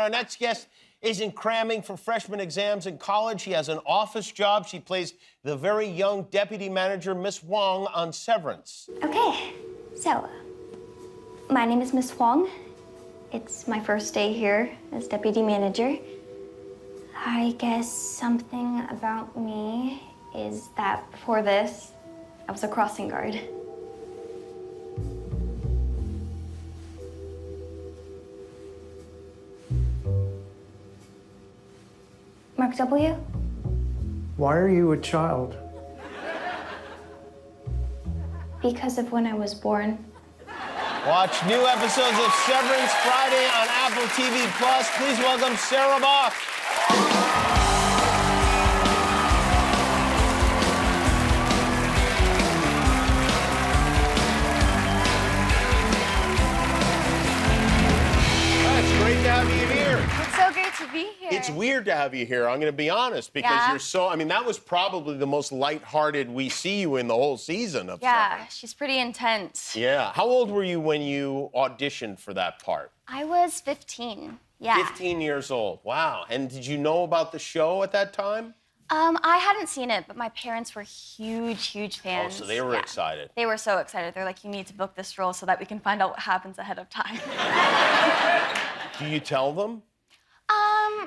Our next guest isn't cramming for freshman exams in college. She has an office job. She plays the very young deputy manager, Miss Wong, on Severance. Okay, so my name is Miss Wong. It's my first day here as deputy manager. I guess something about me is that before this, I was a crossing guard. Mark W? Why are you a child? Because of when I was born. Watch new episodes of Severance Friday on Apple TV+. Please welcome Sarah Bock. It's great to have you here. It's so great to be here. It's weird to have you here, I'm going to be honest, because you're so, I mean, that was probably the most lighthearted we see you in the whole season of Severance. She's pretty intense. Yeah. How old were you when you auditioned for that part? I was 15, 15 years old, wow. And did you know about the show at that time? I hadn't seen it, but my parents were huge fans. Oh, so they were excited. They were so excited. They're like, you need to book this role so that we can find out what happens ahead of time. Do you tell them?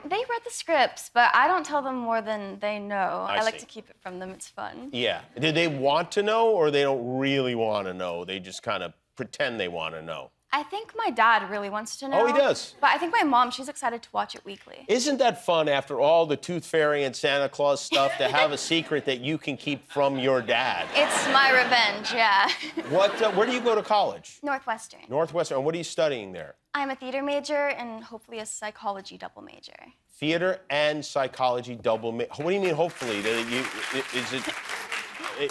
They read the scripts, but I don't tell them more than they know. I like see. to keep it from them. It's fun. Yeah. Did they want to know, or they don't really want to know? They just kind of pretend they want to know? I think my dad really wants to know. Oh, he does? But I think my mom, she's excited to watch it weekly. Isn't that fun, after all the Tooth Fairy and Santa Claus stuff, to have a secret that you can keep from your dad? It's my revenge, yeah. Where do you go to college? Northwestern. Northwestern. And what are you studying there? I'm a theater major and hopefully a psychology double major. Theater and psychology double major. What do you mean, hopefully?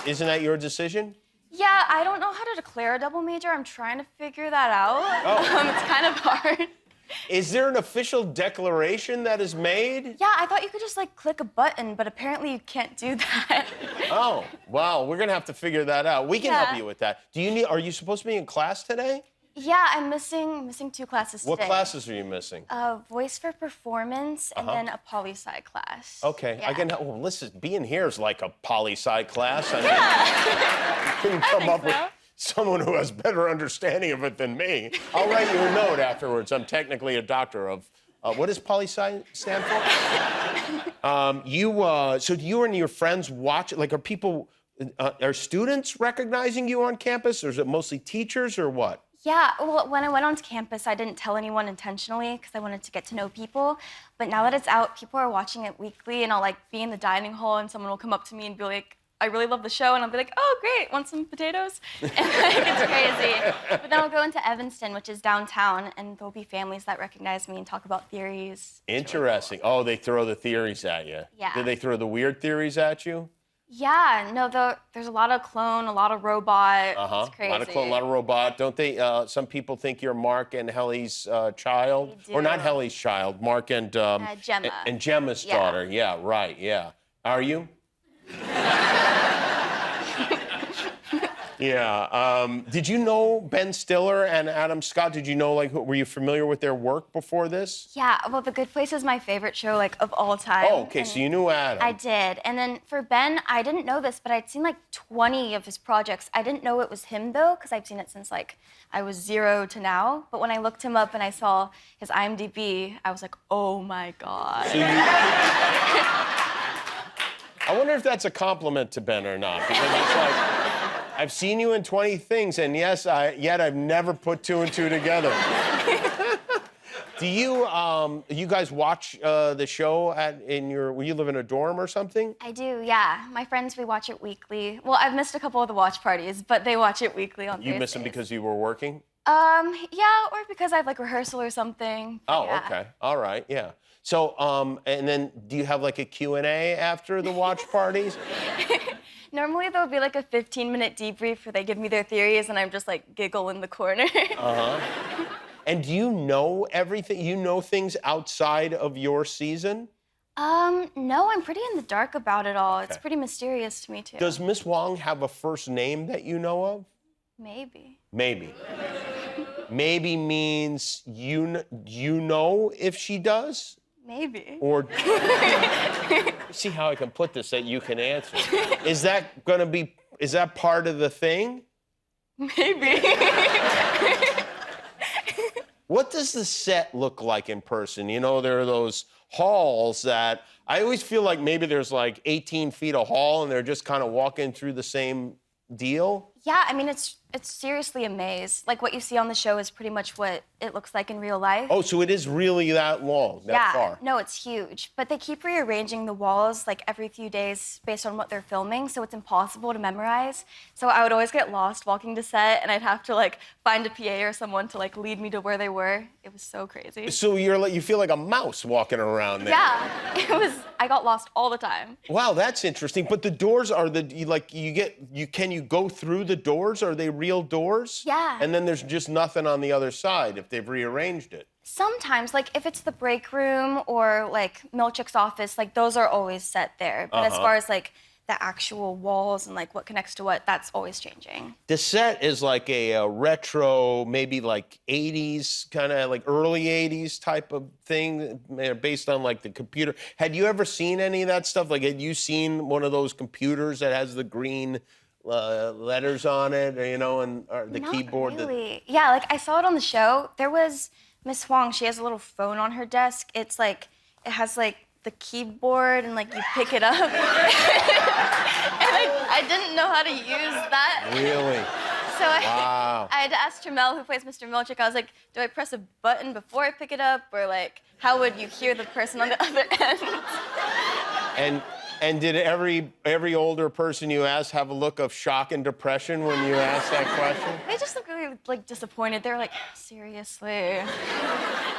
Isn't that your decision? Yeah, I don't know how to declare a double major. I'm trying to figure that out. Oh. It's kind of hard. Is there an official declaration that is made? Yeah, I thought you could just, like, click a button, but apparently you can't do that. Oh, wow. We're going to have to figure that out. We can help you with that. Are you supposed to be in class today? Yeah, I'm missing 2 classes today. What classes are you missing? Voice for performance and then a poli-sci class. Okay, Yeah. I can. Well, listen, being here is like a poli-sci class. I mean, Yeah. you couldn't come up with someone who has better understanding of it than me. I'll write you a note afterwards. I'm technically a doctor of. What does poli-sci stand for? So do you and your friends watch? Like, are students recognizing you on campus, or is it mostly teachers, or what? Yeah, well, when I went onto campus, I didn't tell anyone intentionally because I wanted to get to know people. But now that it's out, people are watching it weekly, and I'll, like, be in the dining hall, and someone will come up to me and be like, I really love the show, and I'll be like, oh, great, want some potatoes? And, like, it's crazy. But then I'll go into Evanston, which is downtown, and there'll be families that recognize me and talk about theories. Interesting. Really cool. Oh, they throw the theories at you. Yeah. Did they throw the weird theories at you? Yeah, no, there's a lot of clone, a lot of robot. It's crazy. A lot of clone, a lot of robot. Don't they? Some people think you're Mark and Helly's child, or not Helly's child. Mark and Gemma. And Gemma's daughter. Yeah, right. Yeah. Are you? Yeah. Did you know Ben Stiller and Adam Scott? Did you know, like, were you familiar with their work before this? Yeah, well, The Good Place is my favorite show, like, of all time. Oh, okay, so you knew Adam. I did. And then for Ben, I didn't know this, but I'd seen, like, 20 of his projects. I didn't know it was him, though, because I've seen it since, like, I was 0 to now. But when I looked him up and I saw his IMDb, I was like, oh, my God. So I wonder if that's a compliment to Ben or not, because it's like, I've seen you in 20 things, and yes, yet I've never put 2 and 2 together. Do you guys watch the show where you live in a dorm or something? I do, yeah. My friends, we watch it weekly. Well, I've missed a couple of the watch parties, but they watch it weekly on Thursdays. You miss them because you were working? Yeah, or because I have, like, rehearsal or something. Oh, yeah. Okay. All right, yeah. So, and then do you have, like, a Q&A after the watch parties? Normally, there'll be, like, a 15-minute debrief where they give me their theories, and I'm just, like, giggle in the corner. And do you know everything? You know things outside of your season? No, I'm pretty in the dark about it all. Okay. It's pretty mysterious to me, too. Does Miss Wong have a first name that you know of? Maybe. Maybe. Maybe means you know if she does? Maybe. Or see how I can put this that you can answer. Is that part of the thing? Maybe. What does the set look like in person? You know, there are those halls that I always feel like maybe there's like 18 feet of hall and they're just kind of walking through the same deal. Yeah, I mean, it's seriously a maze. Like, what you see on the show is pretty much what it looks like in real life. Oh, so it is really that long, that far? No, it's huge. But they keep rearranging the walls, like, every few days based on what they're filming, so it's impossible to memorize. So I would always get lost walking to set, and I'd have to, like, find a PA or someone to, like, lead me to where they were. It was so crazy. So you feel like a mouse walking around there. Yeah, I got lost all the time. Wow, that's interesting. But the doors are can you go through the doors? Are they real doors? Yeah. And then there's just nothing on the other side if they've rearranged it. Sometimes, like, if it's the break room or, like, Milchick's office, like, those are always set there. But as far as, like, the actual walls and, like, what connects to what, that's always changing. The set is like a retro, maybe like 80s, kind of like early 80s type of thing based on, like, the computer. Had you ever seen any of that stuff? Like, had you seen one of those computers that has the green letters on it, you know, and the keyboard? Not really. Yeah, like, I saw it on the show. There was Miss Huang. She has a little phone on her desk. It's like, it has, like, the keyboard, and, like, you pick it up. And I didn't know how to use that. Really? So Wow. I had to ask Kimmel, who plays Mr. Milchick. I was like, do I press a button before I pick it up? Or, like, how would you hear the person on the other end? And did every older person you asked have a look of shock and depression when you asked that question? They just looked really, like, disappointed. They were like, seriously? I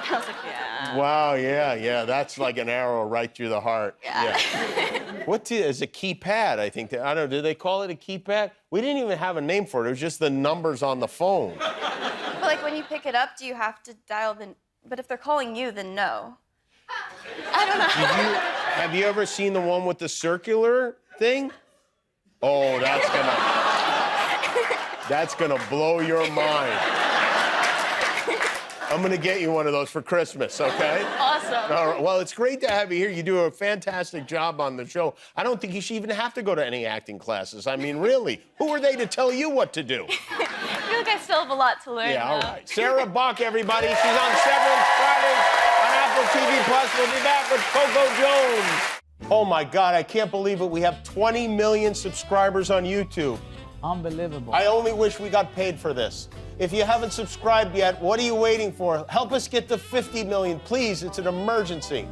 was like, yeah. Wow, yeah. That's like an arrow right through the heart. Yeah. What is a keypad, I think? I don't know, did they call it a keypad? We didn't even have a name for it. It was just the numbers on the phone. But, like, when you pick it up, do you have to dial the... But if they're calling you, then no. I don't know. Have you ever seen the one with the circular thing? Oh, that's gonna blow your mind. I'm gonna get you one of those for Christmas, okay? Awesome. All right. Well, it's great to have you here. You do a fantastic job on the show. I don't think you should even have to go to any acting classes. I mean, really, who are they to tell you what to do? I feel like I still have a lot to learn. Yeah, all now. right. Sarah Bock, everybody. She's on Severance Fridays on Apple TV+. We'll be back with Coco Jones. Oh, my God, I can't believe it. We have 20 million subscribers on YouTube. Unbelievable. I only wish we got paid for this. If you haven't subscribed yet, what are you waiting for? Help us get to 50 million, please. It's an emergency.